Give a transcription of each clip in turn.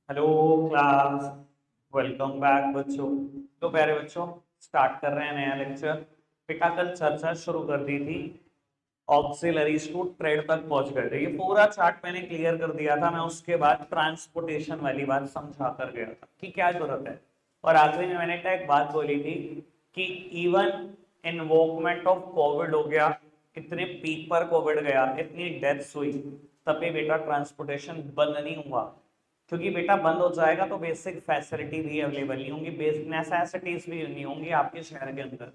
Hello class. Welcome back बच्चों। तो प्यारे बच्चों, स्टार्ट कर रहे हैं नया लेक्चर। बेटा कल चर्चा शुरू कर दी थी, ऑक्सिलरीज टू ट्रेड तक पहुंच गए थे। ये पूरा चार्ट मैंने क्लियर कर दिया था। मैं उसके बाद ट्रांसपोर्टेशन वाली बात समझा कर गया था कि क्या जरूरत है। और आखिरी में मैंने एक बात बोली थी कि इवन इन्वोकमेंट ऑफ कोविड हो गया, इतने पीक पर कोविड गया, इतनी डेथ्स हुई, तब भी बेटा ट्रांसपोर्टेशन बंद नहीं हुआ। क्योंकि बेटा बंद हो जाएगा तो बेसिक फैसिलिटी भी अवेलेबल नहीं होंगी, बेसिक नेसेसिटीज भी नहीं होंगी आपके शहर के अंदर।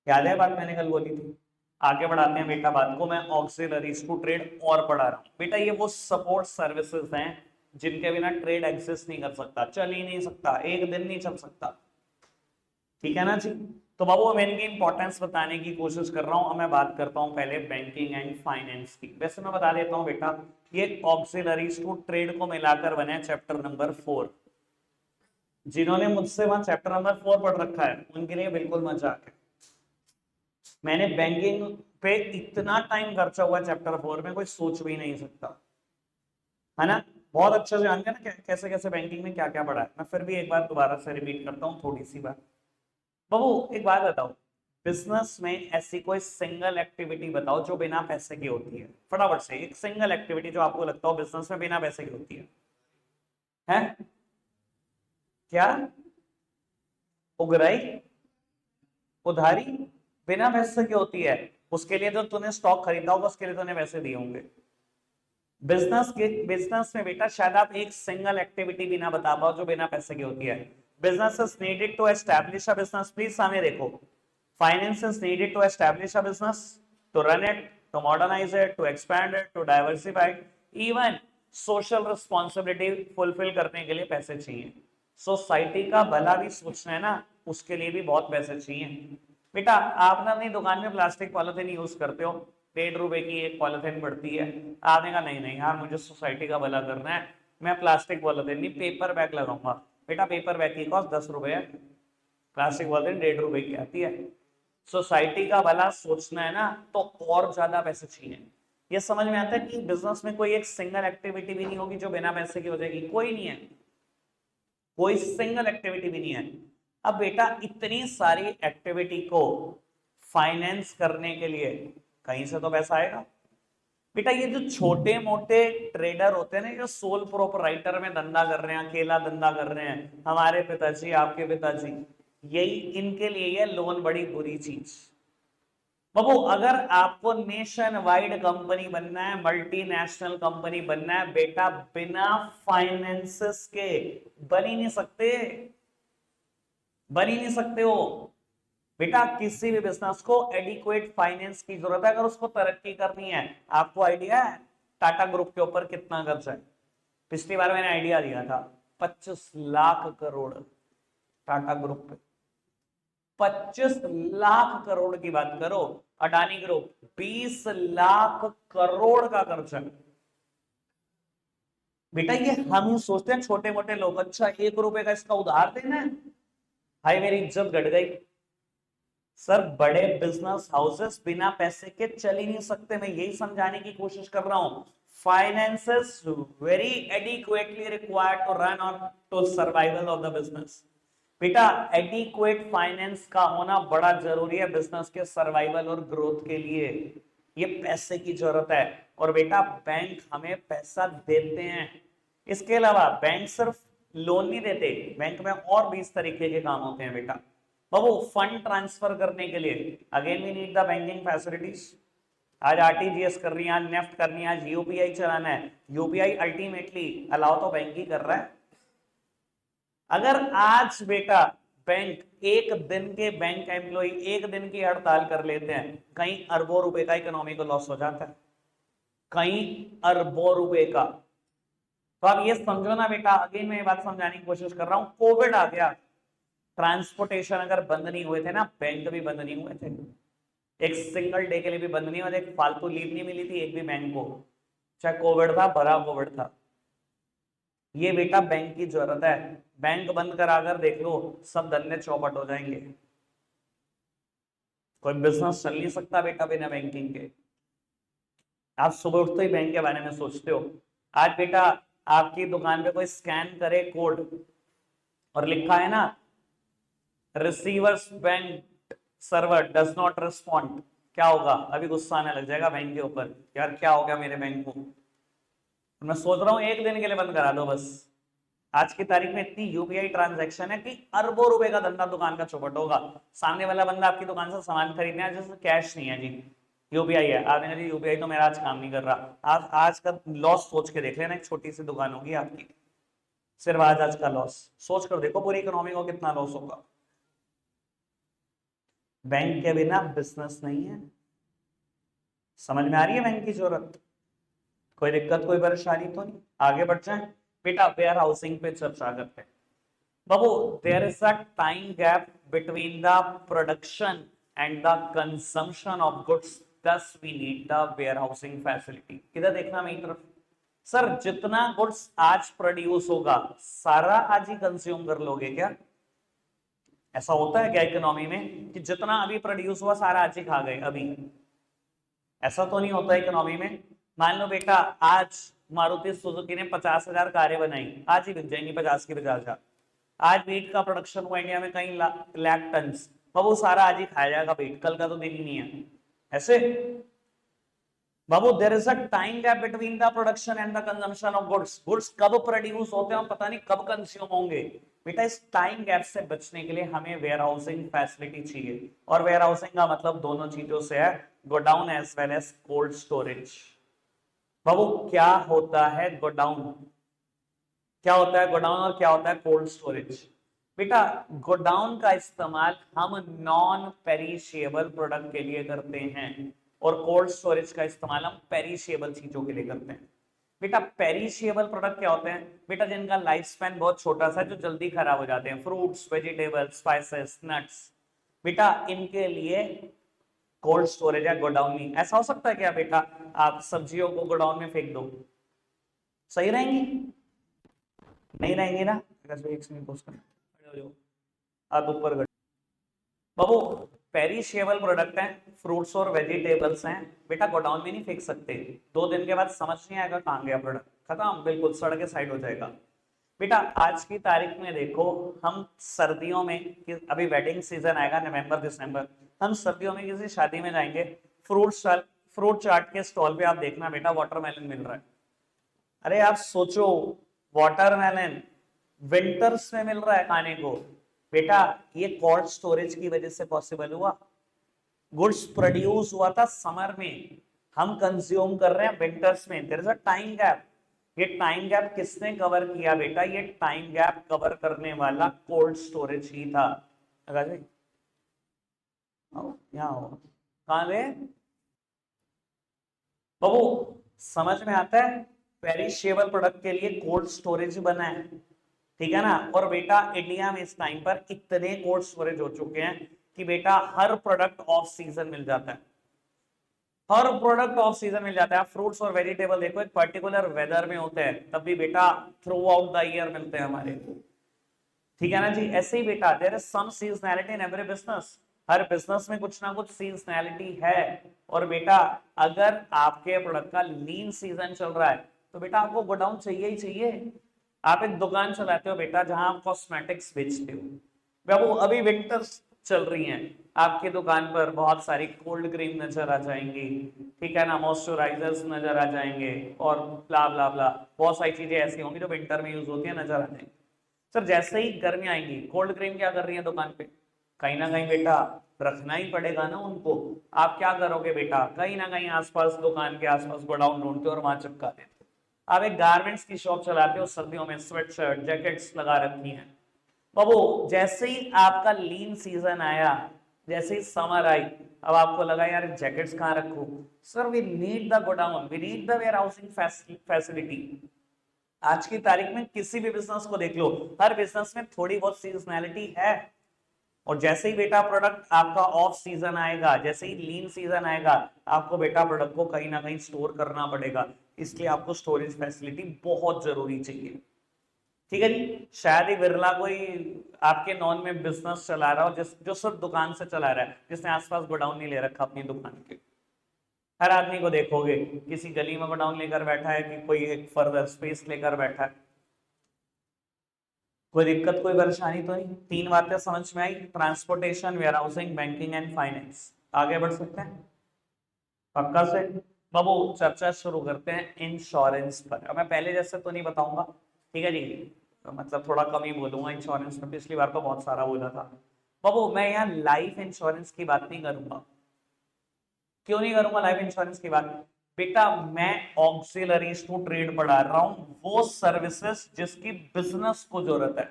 याद है बात मैंने कल बोली थी। आगे बढ़ाते हैं बेटा बात को। मैं ऑक्सिलरीज टू ट्रेड और पढ़ा रहा हूँ बेटा। ये वो सपोर्ट सर्विसेज हैं जिनके बिना ट्रेड एग्जिस्ट नहीं कर सकता, चल ही नहीं सकता, एक दिन नहीं चल सकता। ठीक है ना जी। तो बाबू मैं इनकी इंपॉर्टेंस बताने की कोशिश कर रहा हूं। अब मैं बात करता हूं पहले बैंकिंग एंड फाइनेंस की। वैसे मैं बता देता हूं बेटा, ये ऑक्सिलरीज टू ट्रेड को मिलाकर बने चैप्टर नंबर 4। जिन्होंने मुझसे वहां चैप्टर नंबर 4 पढ़ रखा है उनके लिए बिल्कुल मजाक है। मैंने बैंकिंग पे इतना टाइम खर्चा हुआ चैप्टर 4 में, कोई सोच भी नहीं सकता, है ना। बहुत अच्छे से जानते हैं ना कैसे कैसे बैंकिंग में क्या क्या पढ़ा है। मैं फिर भी एक बार दोबारा से रिपीट करता हूँ थोड़ी सी बात। बाबू एक बात बताओ, बिजनेस में ऐसी कोई सिंगल एक्टिविटी बताओ जो बिना पैसे की होती है। फटाफट से एक सिंगल एक्टिविटी जो आपको लगता हो बिजनेस में बिना पैसे की होती है क्या? उगराई, उधारी, बिना पैसे की होती है। उसके लिए तो तूने स्टॉक खरीदा होगा, उसके लिए तूने पैसे दिए होंगे। बिजनेस में बेटा शायद आप एक सिंगल एक्टिविटी भी ना बता पाओ जो बिना पैसे की होती है। Business is needed to establish a business. Please सामने देखो, finance is needed to establish a business, to run it, to modernise it, to expand it, to diversify it, even social responsibility fulfil करने के लिए पैसे चाहिए। Society का भला भी सोचना है ना, उसके लिए भी बहुत पैसे चाहिए। बेटा आप ना अपनी दुकान में प्लास्टिक पॉलिथीन यूज करते हो, 1.5 रुपए की एक पॉलिथीन पड़ती है। आपने कहा नहीं नहीं यार मुझे सोसाइटी का भला करना है, मैं प्लास्टिक पॉलिथीन नहीं पेपर बैग लगाऊंगा। बेटा पेपर बैग की कॉस्ट 10 रुपए है, प्लास्टिक पॉलिथीन 1.5 रुपए की आती है। सोसाइटी का भला सोचना है ना तो और ज्यादा पैसे चाहिए। ये समझ में आता है कि बिजनेस में कोई एक सिंगल एक्टिविटी भी नहीं होगी जो बिना पैसे की हो जाएगी, कोई नहीं है, कोई सिंगल एक्टिविटी भी नहीं है। अब बेटा इतनी सारी एक्टिविटी को फाइनेंस करने के लिए कहीं से तो पैसा आएगा। बेटा ये जो छोटे मोटे ट्रेडर होते हैं ना, जो सोल प्रोपराइटर में धंधा कर रहे हैं, अकेला धंधा कर रहे हैं, हमारे पिताजी आपके पिताजी, यही इनके लिए ये लोन बड़ी बुरी चीज। बाबू अगर आपको नेशन वाइड कंपनी बनना है, मल्टीनेशनल कंपनी बनना है बेटा, बिना फाइनेंसेस के बन ही नहीं सकते, बन ही नहीं सकते हो। बेटा किसी भी बिजनेस को एडिक्वेट फाइनेंस की जरूरत है अगर उसको तरक्की करनी है। आपको आइडिया है टाटा ग्रुप के ऊपर कितना कर्ज है? पिछली बार मैंने आइडिया दिया था 25 लाख करोड़ टाटा ग्रुप पे। 25 लाख करोड़ की बात करो। अडानी ग्रुप 20 लाख करोड़ का कर्ज है। बेटा ये हम ही सोचते हैं छोटे मोटे लोग, अच्छा 1 रुपए का इसका उधार देना है, भाई मेरी इज्जत घट गई। सर बड़े बिजनेस हाउसेस बिना पैसे के चल ही नहीं सकते, मैं यही समझाने की कोशिश कर रहा हूं। Finances very adequately required to run और to survival of the business. बेटा एडिक्वेट फाइनेंस का होना बड़ा जरूरी है बिजनेस के सर्वाइवल और ग्रोथ के लिए। ये पैसे की जरूरत है। और बेटा बैंक हमें पैसा देते हैं। इसके अलावा बैंक सिर्फ लोन नहीं देते, बैंक में और 20 तरीके के काम होते हैं बेटा। बाबू फंड ट्रांसफर करने के लिए again we need the banking facilities. आज आरटीजीएस करनी है, आज नेफ्ट करनी है, आज यूपीआई चलाना है। यूपीआई अल्टीमेटली अलाउ तो बैंक ही कर रहा है। अगर आज बेटा बैंक एक दिन के बैंक एम्प्लॉय एक दिन की हड़ताल कर लेते हैं, कई अरबों रुपए का इकोनॉमी को लॉस हो जाता है, कई अरबों रुपए का। तो आप ये समझो ना बेटा, अगेन मैं ये बात समझाने की कोशिश कर रहा हूं, कोविड आ गया, ट्रांसपोर्टेशन अगर बंद नहीं हुए थे ना, बैंक भी बंद नहीं हुए थे, एक सिंगल डे के लिए भी बंद नहीं हुए थे, एक फालतू लीव नहीं मिली थी एक भी बैंक को, चाहे कोविड था भरा कोविड था। ये बेटा बैंक की जरूरत है। बैंक बंद कराकर देख लो, सब धंधे चौपट हो जाएंगे। कोई बिजनेस चल नहीं सकता बेटा बिना बैंकिंग के। आप सुबह उठते ही बैंक के बारे में सोचते हो। आज बेटा आपकी दुकान पे कोई स्कैन करे कोड और लिखा है ना receiver's bank server does not respond, क्या होगा? अभी गुस्सा आने लग जाएगा बैंक के ऊपर, यार क्या हो गया मेरे बैंक को। मैं सोच रहा हूँ एक दिन के लिए बंद करा दो बस। आज की तारीख में इतनी यूपीआई ट्रांजैक्शन है कि अरबों रुपए का धंधा दुकान का चौपट होगा। सामने वाला बंदा आपकी दुकान से सामान खरीदने आया जिससे कैश नहीं है जी, यूपीआई है, आपने कहा जी यूपीआई तो मेरा आज काम नहीं कर रहा। आज का लॉस सोच के देख लेना, एक छोटी सी दुकान होगी आपकी, सिर्फ आज का लॉस सोच कर देखो पूरी इकोनॉमी को कितना लॉस होगा। बैंक के बिना बिजनेस नहीं है। समझ में आ रही है बैंक की जरूरत? कोई दिक्कत कोई परेशानी तो नहीं? आगे बढ़ जाए बेटा, वेयर हाउसिंग पे चर्चा करते हैं। बाबू, there is a time gap between the production and the consumption of goods, thus we need the warehousing facility. किधर देखना मेरी तरफ? सर जितना गुड्स आज प्रोड्यूस होगा सारा आज ही कंज्यूम कर लोगे क्या? ऐसा होता है क्या इकोनॉमी में कि जितना अभी प्रोड्यूस हुआ सारा आज ही खा गए अभी? ऐसा तो नहीं होता इकोनॉमी में। मान लो बेटा आज मारुति सुजुकी ने 50,000 कारें बनाई, आज ही बिक जाएंगी 50 की 50,000। आज वीट का प्रोडक्शन हुआ इंडिया में कई लाख टन, बाबू सारा आज ही खाया जाएगा वीट, कल का तो दिन ही नहीं है ऐसे। बाबू there is a time gap between the production and the consumption of goods, goods कब प्रोड्यूस होते हैं और पता नहीं कब कंज्यूम होंगे। बेटा इस टाइम गैप से बचने के लिए हमें वेयर हाउसिंग फैसिलिटी चाहिए, और वेयर हाउसिंग का मतलब दोनों चीजों से है, godown as well as cold storage. बाबू क्या होता है गोडाउन, क्या होता है गोडाउन और क्या होता है कोल्ड स्टोरेज? बेटा गोडाउन का इस्तेमाल हम नॉन पेरिशेबल प्रोडक्ट के लिए करते हैं और कोल्ड स्टोरेज का इस्तेमाल हम पेरिशेबल चीजों के लिए करते हैं। बेटा पेरिशेबल प्रोडक्ट क्या होते हैं? बेटा जिनका लाइफ स्पैन बहुत छोटा सा है, जो जल्दी खराब हो जाते हैं, फ्रूट्स, वेजिटेबल्स, स्पाइसेस, नट्स। बेटा इनके लिए कोल्ड स्टोरेज या गोडाउन नहीं। ऐसा हो सकता है क्या बेटा आप सब्जियों को गोडाउन में फेंक दो, सही रहेंगी? नहीं रहेंगी ना? एक सेकंड पोस्ट करना, आप ऊपर कर। बाबू पेरिशेबल प्रोडक्ट हैं, फ्रूट्स और वेजिटेबल्स हैं, बेटा गोडाउन में नहीं फेंक सकते, 2 दिन के बाद समझ नहीं आएगा कहाँ गया प्रोडक्ट, खत्म, बिल्कुल सड़ के साइड हो जाएगा। बेटा आज की तारीख में देखो, हम सर्दियों में अभी वेडिंग सीजन आएगा नवंबर दिसंबर, हम सर्दियों में किसी शादी में जाएंगे, फ्रूट चाट के स्टॉल पे आप देखना बेटा वाटरमेलन मिल रहा है। अरे आप सोचो, वाटरमेलन विंटर्स में मिल रहा है खाने को। बेटा ये कोल्ड स्टोरेज की वजह से पॉसिबल हुआ, गुड्स प्रोड्यूस हुआ था समर में, हम कंज्यूम कर रहे हैं विंटर्स में, there is a time gap. ये टाइम गैप किसने कवर किया बेटा? ये टाइम गैप कवर करने वाला कोल्ड स्टोरेज ही था। यहाँ कहां गए बाबू? समझ में आता है? पेरिशेबल प्रोडक्ट के लिए कोल्ड स्टोरेज बना है, ठीक है ना? और बेटा इंडिया में इस टाइम पर इतने कोल्ड स्टोरेज हो चुके हैं कि बेटा हर प्रोडक्ट ऑफ सीजन मिल जाता है, हर प्रोडक्ट ऑफ सीजन मिल जाता है। फ्रूट्स और वेजिटेबल देखो एक पर्टिकुलर वेदर में होते हैं, तब भी बेटा थ्रू आउट द ईयर मिलते हैं हमारे, ठीक है ना जी? ऐसे ही बेटा there is some seasonality in every business, हर बिजनेस में कुछ ना कुछ सीजनैलिटी है। और बेटा अगर आपके प्रोडक्ट का लीन सीजन चल रहा है तो बेटा आपको गोडाउन चाहिए ही चाहिए। आप एक दुकान चलाते हो बेटा जहां आप कॉस्मेटिक्स बेचते हो, बाबू अभी विंटर्स चल रही हैं, आपकी दुकान पर बहुत सारी कोल्ड क्रीम नजर आ जाएंगी, ठीक है ना, मॉइस्चराइजर्स नजर आ जाएंगे और ब्ला ब्ला ब्ला, बहुत सारी चीजें ऐसी होंगी जो विंटर में यूज होती है, नजर आ जाएंगी। सर जैसे ही गर्मी आएंगी कोल्ड क्रीम क्या कर रही है दुकान पे? कहीं ना कहीं बेटा रखना ही पड़ेगा ना उनको। आप क्या करोगे बेटा? कहीं ना कहीं आसपास दुकान के आसपास गोडाउन ढूंढते हो और वहां चिपका देते हो। आप एक गारमेंट्स की शॉप चलाते हो, सर्दियों में स्वेटशर्ट जैकेट्स लगा रखी हैं, बाबू जैसे ही आपका लीन सीजन आया, जैसे ही समर आई, अब आपको लगा यार जैकेट्स कहाँ रखूं? Sir we need the godown, we need the warehousing facility. आज की तारीख में किसी भी बिजनेस को देख लो, हर बिजनेस में थोड़ी बहुत सीजनैलिटी है। और जैसे ही बेटा प्रोडक्ट आपका ऑफ सीजन आएगा, जैसे ही लीन सीजन आएगा, आपको बेटा प्रोडक्ट को कहीं ना कहीं स्टोर करना पड़ेगा, इसलिए आपको स्टोरेज फैसिलिटी बहुत जरूरी चाहिए, ठीक है जी? शायद ही बिरला कोई आपके नॉन में बिजनेस चला रहा हो जो सिर्फ दुकान से चला रहा है, जिसने आसपास गोडाउन नहीं ले रखा अपनी दुकान के। हर आदमी को देखोगे किसी गली में गोडाउन लेकर बैठा है कि कोई एक फर्दर स्पेस लेकर बैठा है। कोई दिक्कत कोई परेशानी तो नहीं। तीन बातें समझ में आई, transportation, warehousing, banking and finance. आगे बढ़ सकते हैं पक्का से। बाबू चर्चा शुरू करते हैं इंश्योरेंस पर। अब मैं पहले जैसे तो नहीं बताऊंगा, ठीक है जी, तो मतलब थोड़ा कम ही बोलूंगा इंश्योरेंस में, पिछली बार तो बहुत सारा बोला था। बाबू मैं यहाँ लाइफ इंश्योरेंस की बात नहीं करूंगा। क्यों नहीं करूंगा लाइफ इंश्योरेंस की बात? बेटा मैं ऑक्सिलरीज टू ट्रेड पढ़ा रहा हूं, वो सर्विसेज जिसकी बिजनेस को जरूरत है।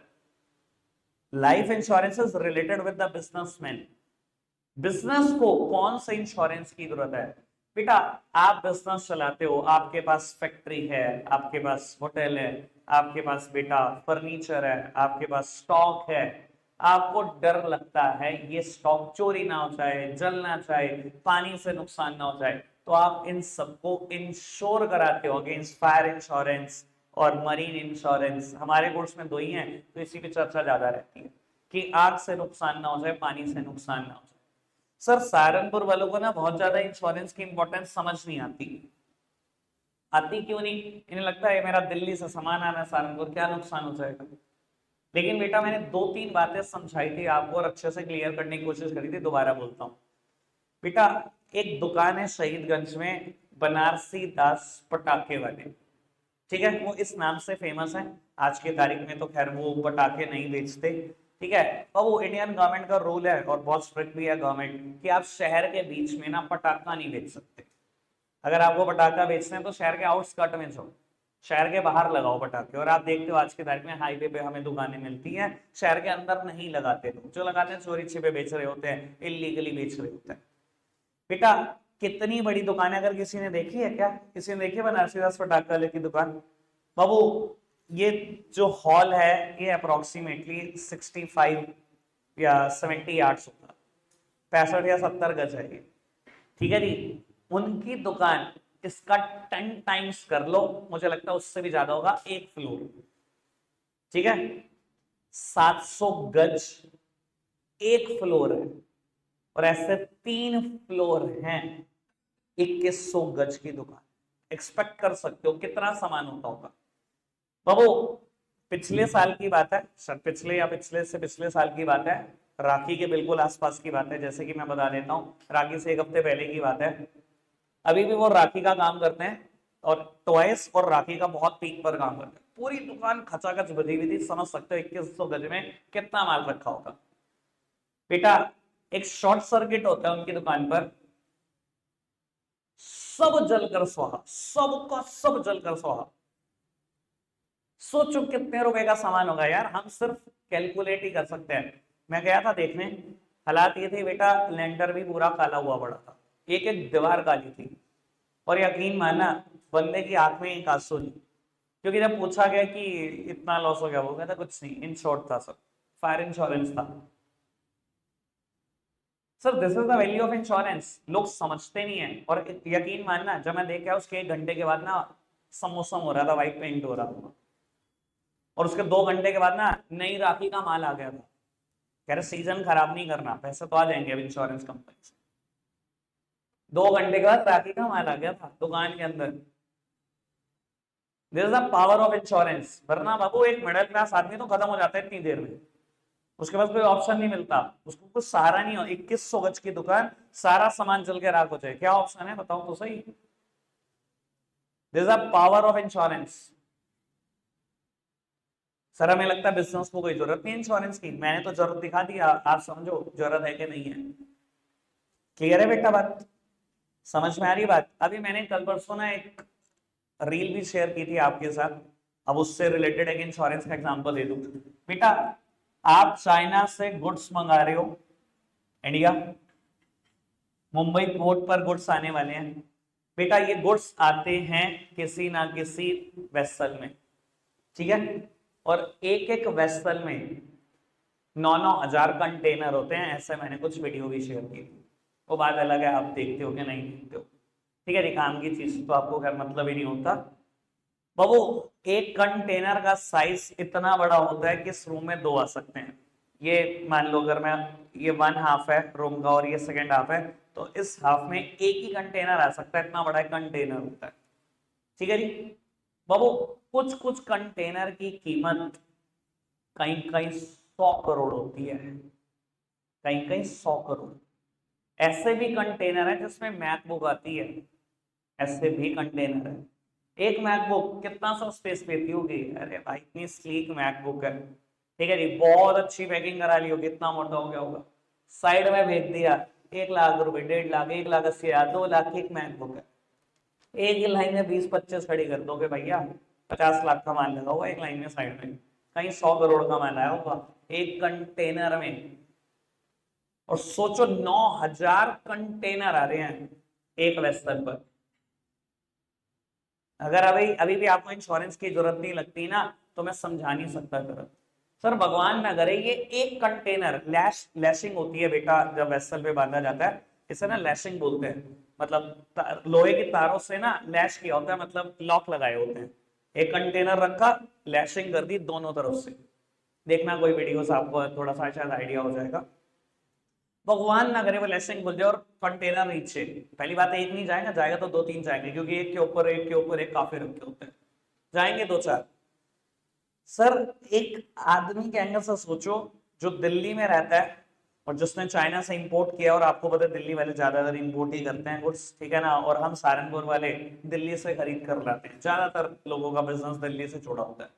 Life insurance is related with the businessman. Business को कौन से इंश्योरेंस की जरूरत है? बेटा आप बिजनेस चलाते हो, आपके पास फैक्ट्री है, आपके पास होटल है, आपके पास बेटा फर्नीचर है, आपके पास स्टॉक है। आपको डर लगता है ये स्टॉक चोरी ना हो जाए, जल ना जाए, पानी से नुकसान ना हो जाए, तो आप इन सबको इंश्योर कराते हो अगेंस्ट फायर इंश्योरेंस और मरीन इंश्योरेंस। हमारे कोर्स में दो ही हैं, तो इसी पे चर्चा ज्यादा रहती है कि आग से नुकसान ना हो जाए, पानी से नुकसान ना हो जाए। सर सहारनपुर वालों को ना बहुत ज्यादा इंश्योरेंस की इंपॉर्टेंस समझ नहीं आती। आती क्यों नहीं? इन्हें लगता है मेरा दिल्ली से सामान आना है सहारनपुर, क्या नुकसान हो जाएगा। लेकिन बेटा मैंने दो तीन बातें समझाई थी आपको और अच्छे से क्लियर करने की कोशिश करी थी, दोबारा बोलता हूँ। बेटा एक दुकान है शहीदगंज में, बनारसी दास पटाखे वाले, ठीक है, वो इस नाम से फेमस है। आज की तारीख में तो खैर वो पटाखे नहीं बेचते, ठीक है। और वो इंडियन गवर्नमेंट का रूल है और बहुत स्ट्रिक्ट भी है गवर्नमेंट कि आप शहर के बीच में ना पटाखा नहीं बेच सकते। अगर आपको पटाखा बेचना है तो शहर के आउटस्कर्ट में जाओ, शहर के बाहर लगाओ पटाखे। और आप देखते हो आज की तारीख में हाईवे पे हमें दुकानें मिलती हैं, शहर के अंदर नहीं लगाते लोग, जो लगाते हैं चोरी छिपे बेच रहे होते हैं, इलीगली बेच रहे होते हैं। बेटा कितनी बड़ी दुकान है, अगर किसी ने देखी है क्या? किसी ने देखी है बनारसी दास पटाखे वाले की दुकान? बाबू ये जो हॉल है ये अप्रोक्सीमेटली 65 या 70 यार्ड्स होगा, 65 या 70 गज है ये, ठीक है जी। उनकी दुकान इसका 10 टाइम्स कर लो, मुझे लगता है उससे भी ज्यादा होगा, एक फ्लोर, ठीक है, 700 गज एक फ्लोर है। और ऐसे 3 फ्लोर हैं, 2100 गज की दुकान। एक्सपेक्ट कर सकते हो कितना सामान होता होगा। बाबू पिछले साल की बात है सर, पिछले या पिछले से पिछले साल की बात है, राखी के बिल्कुल आसपास की बात है। जैसे कि मैं बता देता हूँ, राखी से एक हफ्ते पहले की बात है। अभी भी वो राखी का काम करते हैं और टॉयस और राखी का बहुत पीक पर काम करते हैं। पूरी दुकान खचाखच बजी हुई थी, समझ सकते हो 2100 गज में कितना माल रखा होगा। बेटा एक शॉर्ट सर्किट होता है उनकी दुकान पर, सब जलकर स्वाहा, सबका सब जलकर स्वाहा। सोचो कितने रुपए का सामान होगा यार, हम सिर्फ कैलकुलेट ही कर सकते हैं। मैं गया था देखने, हालात ये थे बेटा, लेंटर भी पूरा काला हुआ पड़ा था, एक एक दीवार काली थी। और यकीन मानना बंदे की आंख में एक आंसू नहीं, क्योंकि जब पूछा गया कि इतना लॉस हो गया, वो कहता कुछ नहीं, इन शॉर्ट था सब, फायर इंश्योरेंस था। Sir this is the value of insurance, लोग समझते नहीं है। और यकीन मानना जब मैं देख आया उसके 1 घंटे के बाद ना समोसा हो रहा था, वाइट पेंट हो रहा था। और उसके 2 घंटे के बाद ना नई राखी का माल आ गया था। कह रहे सीजन खराब नहीं करना, पैसे तो आ जाएंगे अब इंश्योरेंस कंपनी से। 2 घंटे के बाद राखी का माल आ गया था दुकान के अंदर। This is the power of insurance. वरना बाबू एक मिडिल क्लास आदमी तो खत्म हो जाता है इतनी देर में, उसके पास कोई ऑप्शन नहीं मिलता, उसको कुछ सहारा नहीं हो। 2100 गज की दुकान, सारा सामान जल के राख हो जाए, क्या ऑप्शन है बताओ तो सही। This is the power of insurance. Sir हमें लगता है बिजनेस को कोई जरूरत नहीं इंश्योरेंस की, मैंने तो जरूरत दिखा दी, आप समझो जरूरत है कि नहीं है। क्लियर है बेटा बात? समझ में आ रही बात? अभी मैंने कल परसों ना एक रील भी शेयर की थी आपके साथ, अब उससे रिलेटेड एक इंश्योरेंस का एग्जांपल दे दूं। बेटा आप चाइना से गुड्स मंगा रहे हो इंडिया, मुंबई पोर्ट पर गुड्स आने वाले हैं। बेटा ये गुड्स आते हैं किसी ना किसी वेसल में, ठीक है। और एक एक वेसल में 9-9 हजार कंटेनर होते हैं, ऐसे मैंने कुछ वीडियो भी शेयर की। वो बात अलग है आप देखते हो कि नहीं देखते हो, ठीक है, काम की चीज तो आपको खैर मतलब ही नहीं होता। बाबू एक कंटेनर का साइज इतना बड़ा होता है कि इस रूम में 2 आ सकते हैं। ये मान लो अगर मैं, ये 1/2 है रूम का और ये 2nd हाफ है, तो इस हाफ में एक ही कंटेनर आ सकता है, इतना बड़ा कंटेनर होता है। ठीक है जी बाबू, कुछ कुछ कंटेनर की कीमत कहीं कहीं 100 करोड़ होती है, कहीं कहीं 100 करोड़। ऐसे भी कंटेनर है जिसमें मैकबुक आती है, ऐसे भी कंटेनर है। एक मैकबुक कितना सा स्पेस लेती होगी? अरे भाई इतनी स्लीक मैकबुक है, ठीक है जी, बहुत अच्छी पैकिंग करा ली होगी, इतना मोटा हो गया होगा, साइड में भेज दिया, 1 लाख रुपए, 1.5 लाख, 1,80,000, 2 लाख की एक मैकबुक है। एक ही लाइन में 20-25 खड़ी कर दोगे भैया, 50 लाख का माल लगा हुआ एक लाइन में, साइड में कहीं 100 करोड़ का माल आया होगा एक कंटेनर में। और सोचो 9,000 कंटेनर आ रहे हैं एक वेसल पर। अगर अभी अभी भी आपको इंश्योरेंस की जरूरत नहीं लगती ना, तो मैं समझा नहीं सकता जरूरत। सर भगवान ना करे ये एक कंटेनर, लैशिंग होती है बेटा जब वेसल पे बांधा जाता है, इसे ना लैशिंग बोलते हैं। मतलब लोहे की तारों से ना लैश किया होता है, मतलब लॉक लगाए होते हैं। एक कंटेनर रखा, लैशिंग कर दी दोनों तरफ से। देखना कोई वीडियो से, आपको थोड़ा सा शायद आइडिया हो जाएगा। भगवान ना करे वो लैशिंग बोल जाए और कंटेनर नीचे, पहली बात एक नहीं जाएगा, जाएगा तो 2-3 जाएंगे, क्योंकि एक के ऊपर एक के ऊपर एक काफी रखे होते हैं, जाएंगे 2-4। सर एक आदमी के एंगल से सोचो जो दिल्ली में रहता है और जिसने चाइना से इंपोर्ट किया, और आपको पता है दिल्ली वाले ज्यादातर इंपोर्ट ही करते हैं गुड्स, ठीक है ना, और हम सहारनपुर वाले दिल्ली से खरीद कर लाते हैं, ज्यादातर लोगों का बिजनेस दिल्ली से जुड़ा होता है।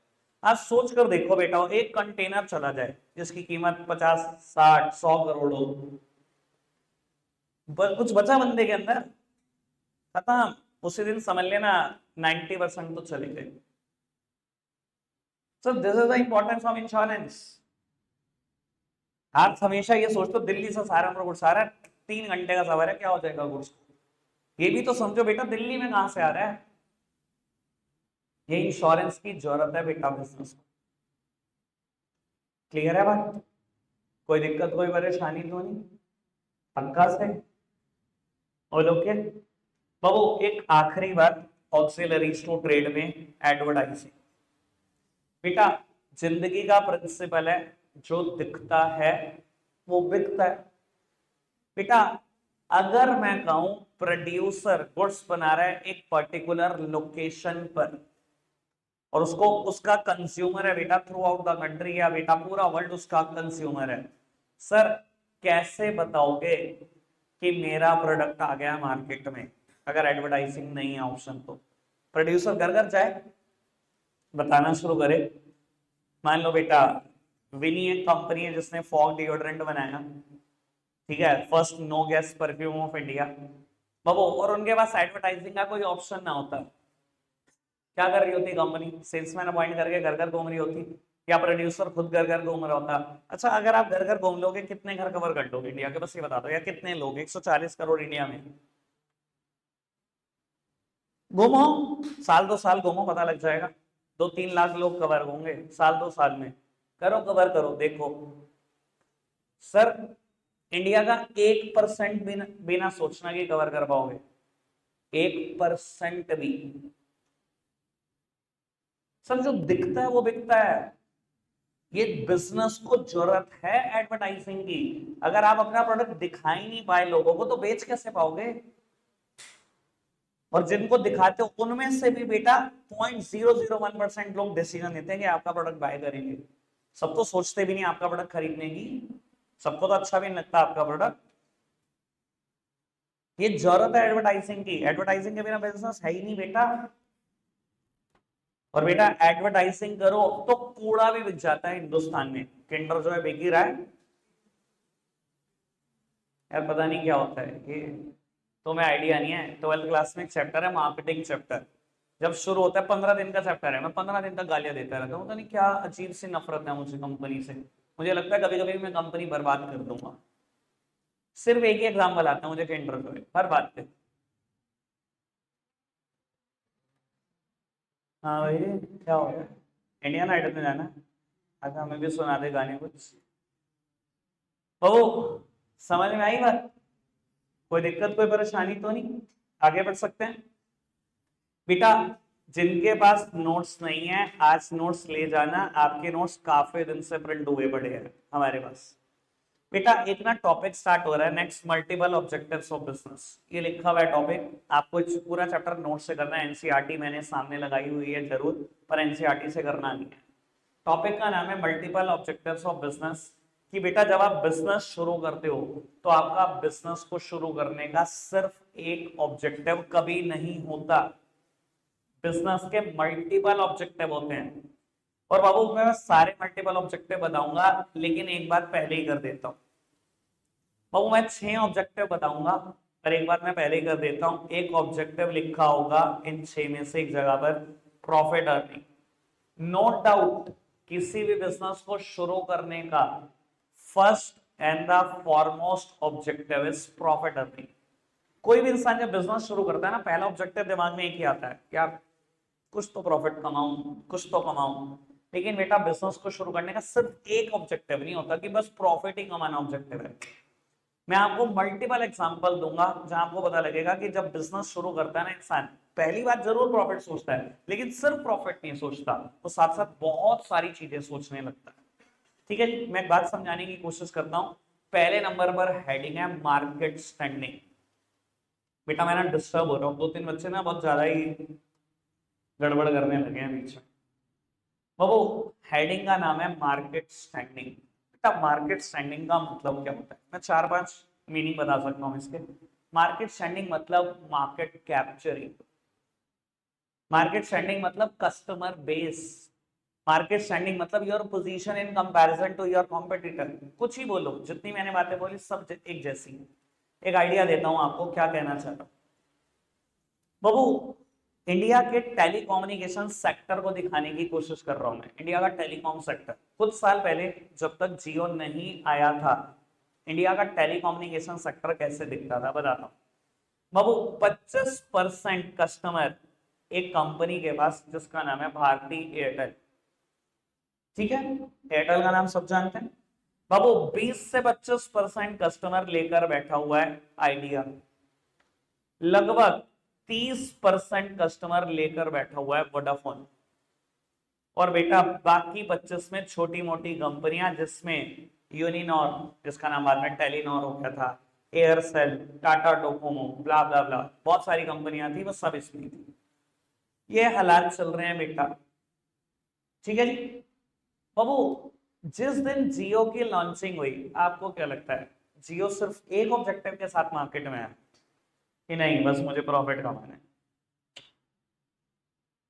आज सोच कर देखो बेटा, एक कंटेनर चला जाए जिसकी कीमत 50, 60, 100 करोड़ हो, कुछ बचा बंदे के अंदर? खत्म, उसी दिन समझ लेना 90% तो चले गए। So this is the importance of insurance. आप हमेशा ये सोचते हो दिल्ली से सहारनपुर गुड्स आ रहा है, 3 घंटे का सफर है, क्या हो जाएगा गुड्स को? ये भी तो समझो बेटा, दिल्ली में कहां से आ रहा है? ये इंश्योरेंस की जरूरत है बेटा बिजनेस को। क्लियर है बात? कोई दिक्कत कोई परेशानी तो नहीं? पक्का से? और ओके बाबू, एक आखिरी बात, ऑक्सिलरीज टू ट्रेड में एडवर्टाइजिंग। बेटा जिंदगी का प्रिंसिपल है, जो दिखता है वो बिकता है। बेटा अगर मैं कहूं प्रोड्यूसर गुड्स बना रहा है एक पर्टिकुलर लोकेशन पर, और उसको उसका कंज्यूमर है बेटा थ्रू आउट द कंट्री, या बेटा पूरा वर्ल्ड उसका कंज्यूमर है, सर कैसे बताओगे कि मेरा प्रोडक्ट आ गया मार्केट में अगर एडवर्टाइजिंग नहीं है ऑप्शन तो? प्रोड्यूसर घर घर जाए, बताना शुरू करे। मान लो बेटा विनी एक कंपनी है जिसने फॉग डिओड्रेंट बनाया, ठीक है, first no gas perfume of India बाबू, और उनके पास एडवर्टाइजिंग का कोई ऑप्शन ना होता, क्या कर रही होती कंपनी? सेल्समैन अपॉइंट करके घर घर घूम रही होती, या प्रोड्यूसर खुद घर घर घूम रहा होता? अच्छा अगर आप घर घर घूम लोगे, कितने घर कवर कर लोगे इंडिया के, बस ये बता दो, या कितने लोग, 140 करोड़ इंडिया में, घूमो, साल 2 साल घूमो, पता लग जाएगा, 2-3 लाख लोग कवर होंगे साल 2 साल में। करो कवर करो, देखो सर इंडिया का 1% बिना सोचना कि कवर कर पाओगे, 1% भी। सर जो दिखता है वो बिकता है, ये बिजनेस को जरूरत है एडवर्टाइजिंग की। अगर आप अपना प्रोडक्ट दिखा ही नहीं पाए लोगों को, तो बेच कैसे पाओगे? और जिनको दिखाते हो उनमें से भी बेटा 0.001% लोग डिसीजन लेते हैं कि आपका प्रोडक्ट बाय करेंगे। सब तो सोचते भी नहीं आपका प्रोडक्ट खरीदने की, सबको तो अच्छा भी नहीं लगता आपका प्रोडक्ट। ये जरूरत है एडवर्टाइजिंग की, एडवर्टाइजिंग के बिना बिजनेस है ही नहीं बेटा। और बेटा एडवर्टाइजिंग करो तो कूड़ा भी बिक जाता है हिंदुस्तान में, किंडर जो है बिक ही रहा है यार, पता नहीं क्या होता है ये, तो मैं आइडिया नहीं है। 12th क्लास में एक चैप्टर है मार्केटिंग चैप्टर, जब शुरू होता है 15 दिन का चैप्टर है, मैं 15 दिन तक गालियां देता रहता हूँ, पता नहीं क्या अजीब सी नफरत है मुझे कंपनी से। मुझे लगता है कभी कभी मैं कंपनी बर्बाद कर दूंगा। सिर्फ एक ही एग्जाम्पल आता है मुझे किंडर जो है हर बात पे। हाँ भाई क्या हो गया? इंडियन आइडल में जाना है? अच्छा हमें भी सुना दे गाने कुछ। ओ समझ में आई बात? कोई दिक्कत कोई परेशानी तो नहीं? आगे बढ़ सकते हैं बेटा। जिनके पास नोट्स नहीं है आज नोट्स ले जाना, आपके नोट्स काफी दिन से प्रिंट हुए पड़े हैं हमारे पास। बेटा एक ना टॉपिक स्टार्ट हो रहा है next, multiple objectives of business. ये लिखा हुआ है टॉपिक, आपको इस पूरा चैप्टर नोट से करना है। एनसीईआरटी मैंने सामने लगाई हुई है जरूर, पर एनसीईआरटी से करना नहीं है। टॉपिक का नाम है मल्टीपल ऑब्जेक्टिव्स ऑफ बिजनेस। कि बेटा जब आप बिजनेस शुरू करते हो तो आपका बिजनेस को शुरू करने का सिर्फ एक ऑब्जेक्टिव कभी नहीं होता, बिजनेस के मल्टीपल ऑब्जेक्टिव होते हैं। और बाबू मैं सारे मल्टीपल ऑब्जेक्टिव बताऊंगा, लेकिन एक बात पहले ही कर देता हूं बाबू, मैं 6 ऑब्जेक्टिव बताऊंगा, पर एक बात मैं पहले ही कर देता हूं, एक ऑब्जेक्टिव लिखा होगा इन 6 में से एक जगह पर प्रॉफिट अर्निंग। नो डाउट किसी भी बिजनेस को शुरू करने का first and the foremost objective is profit earning. कोई भी इंसान जब बिजनेस शुरू करता है ना, पहला ऑब्जेक्टिव दिमाग में एक ही आता है, यार कुछ तो प्रॉफिट कमाऊं, कुछ तो कमाऊं। लेकिन बेटा बिजनेस को शुरू करने का सिर्फ एक ऑब्जेक्टिव नहीं होता कि बस प्रॉफिट ही कमाना ऑब्जेक्टिव है। मैं आपको मल्टीपल एग्जांपल दूंगा जहां आपको पता लगेगा कि जब बिजनेस शुरू करता है ना इंसान, पहली बात जरूर प्रॉफिट सोचता है, लेकिन सिर्फ प्रॉफिट नहीं सोचता, वो साथ साथ बहुत सारी चीजें सोचने लगता है। ठीक है जी, मैं एक बात समझाने की कोशिश करता हूं। पहले नंबर पर हेडिंग है मार्केट स्टैंडिंग। बेटा मैं ना डिस्टर्ब हो रहा हूँ, 2-3 बच्चे ना बहुत ज्यादा ही गड़बड़ करने लगे हैं बीच में। बाबू हेडिंग का नाम है मार्केट स्टैंडिंग। बेटा मार्केट स्टैंडिंग का मतलब क्या होता है, मैं 4-5 मीनिंग बता सकता हूँ इसके। मार्केट स्टैंडिंग मतलब मार्केट कैप्चरिंग, मार्केट स्टैंडिंग मतलब कस्टमर बेस, मार्केट स्टैंडिंग मतलब your position in comparison to your competitor. कुछ ही बोलो, जितनी मैंने बातें बोली सब एक जैसी है। एक आइडिया देता हूं आपको क्या कहना चाह रहा हूं। बाबू इंडिया के टेलीकम्युनिकेशन सेक्टर को दिखाने की कोशिश कर रहा हूं मैं। इंडिया का टेलीकॉम सेक्टर कुछ साल पहले जब तक जियो नहीं आया था, इंडिया का टेलीकम्युनिकेशन सेक्टर कैसे दिखता था बताता हूं। बाबू 25% कस्टमर एक कंपनी के पास जिसका नाम है भारती एयरटेल। ठीक है, एयरटेल का नाम सब जानते हैं। बाबू 20 से 25% कस्टमर लेकर बैठा हुआ है आइडिया। लगभग 30% कस्टमर लेकर बैठा हुआ है वोडाफोन। और बेटा बाकी 25 में छोटी मोटी कंपनियां, जिसमें यूनिनॉर जिसका नाम बाद में टेलीनॉर हो गया था, एयरसेल, टाटा डोकोमो, ब्ला ब्ला ब्ला, बहुत सारी कंपनियां थी, वो सब इसमें थी। ये हालात चल रहे हैं बेटा। ठीक है जी बाबू, जिस दिन जियो की लॉन्चिंग हुई, आपको क्या लगता है जियो सिर्फ एक ऑब्जेक्टिव के साथ मार्केट में है कि नहीं बस मुझे प्रॉफिट कमाना है?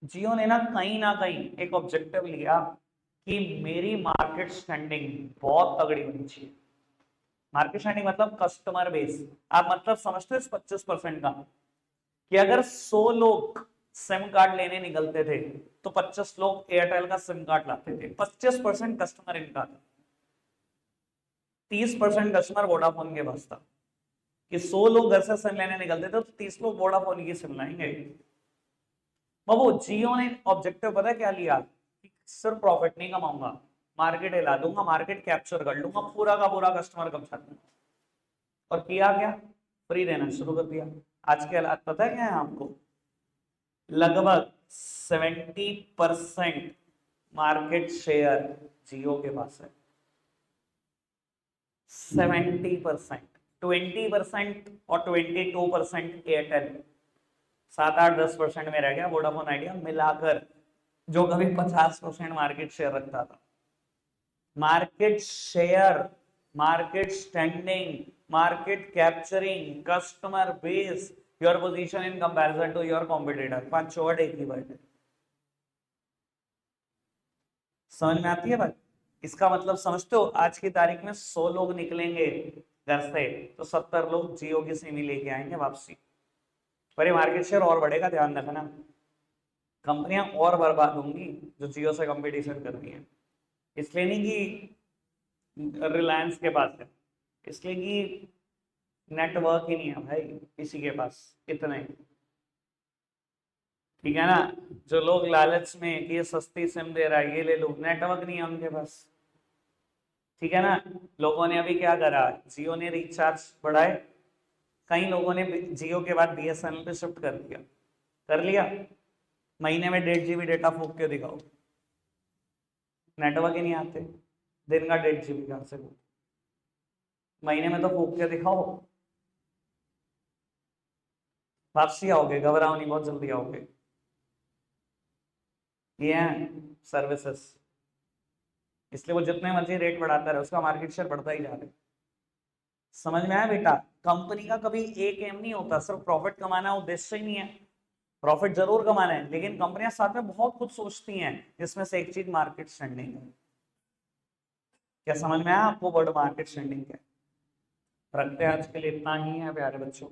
जियो ने ना कहीं एक ऑब्जेक्टिव लिया कि मेरी मार्केट स्टैंडिंग बहुत तगड़ी होनी चाहिए। मार्केट स्टैंडिंग मतलब कस्टमर बेस। आप मतलब समझते हो इस 25% का, कि अगर 100 लोग सिम कार्ड लेने निकलते थे तो 25 लोग एयरटेल का सिम कार्ड लाते थे। 25% कस्टमर इनका था, 30% कस्टमर वोडाफोन के पास था। कि 100 लोग घर से सिम लेने निकलते थे तो 30 लोग वोडाफोन की सिम लाएंगे। बाबू जियो ने ऑब्जेक्टिव पता है क्या लिया, कि सिर्फ प्रॉफिट नहीं कमाऊंगा, मार्केट हिला दूंगा, मार्केट कैप्चर कर लूंगा, पूरा का पूरा कस्टमर कब्जा दूंगा। और किया क्या, फ्री देना शुरू कर दिया। आज के हालात पता है क्या है आपको, लगभग 70% मार्केट शेयर जियो के पास है। 70%, 20% और 22% एयरटेल, 7-8-10% में रह गया वोडाफोन आइडिया मिलाकर, जो कभी 50% मार्केट शेयर रखता था। Market share, market standing, market capturing, customer base, your position in comparison to your competitor, 5 word एक ही वर्ड है। समझ में आती है बात? इसका मतलब समझते हो, आज की तारीख में 100 लोग निकलेंगे घर से तो 70 लोग जियो की सिम लेके आएंगे वापसी। पर ये मार्केट शेयर और बढ़ेगा, ध्यान रखना। कंपनियां और बर्बाद होंगी जो जियो से कंपटीशन कर रही हैं। इसलिए नहीं कि रिलायंस के पास है, इसलिए कि नेटवर्क ही नहीं है भाई किसी के पास इतने। ठीक है ना, जो लोग लालच में कि ये सस्ती सिम दे रहा है ये ले लो, नेटवर्क नहीं है उनके पास। ठीक है ना, लोगों ने अभी क्या करा, जियो ने रिचार्ज बढ़ाए, कई लोगों ने जियो के बाद बीएसएनएल पे शिफ्ट कर दिया। कर लिया, महीने में 1.5 GB डेटा फूक के दिखाओ, नेटवर्क ही नहीं आते, दिन का 1.5 GB कहां से हो। महीने में तो फूक के दिखाओ, वापसी आओगे, घबराओ नहीं, बहुत जल्दी आओगे। ये है सर्विसेज, इसलिए वो जितने मर्जी रेट बढ़ाता रहे उसका मार्केट शेयर बढ़ता ही जा रहा है। समझ में आया बेटा? कंपनी का कभी एक एम नहीं होता, सिर्फ प्रॉफिट कमाना उद्देश्य ही नहीं है। प्रॉफिट जरूर कमाना है, लेकिन कंपनियां साथ में बहुत कुछ सोचती हैं, जिसमें से एक चीज मार्केट स्टैंडिंग है। क्या समझ में आया आपको वर्ड मार्केट स्टैंडिंग क्या है? रखते हैं आज के लिए इतना ही है प्यारे बच्चों।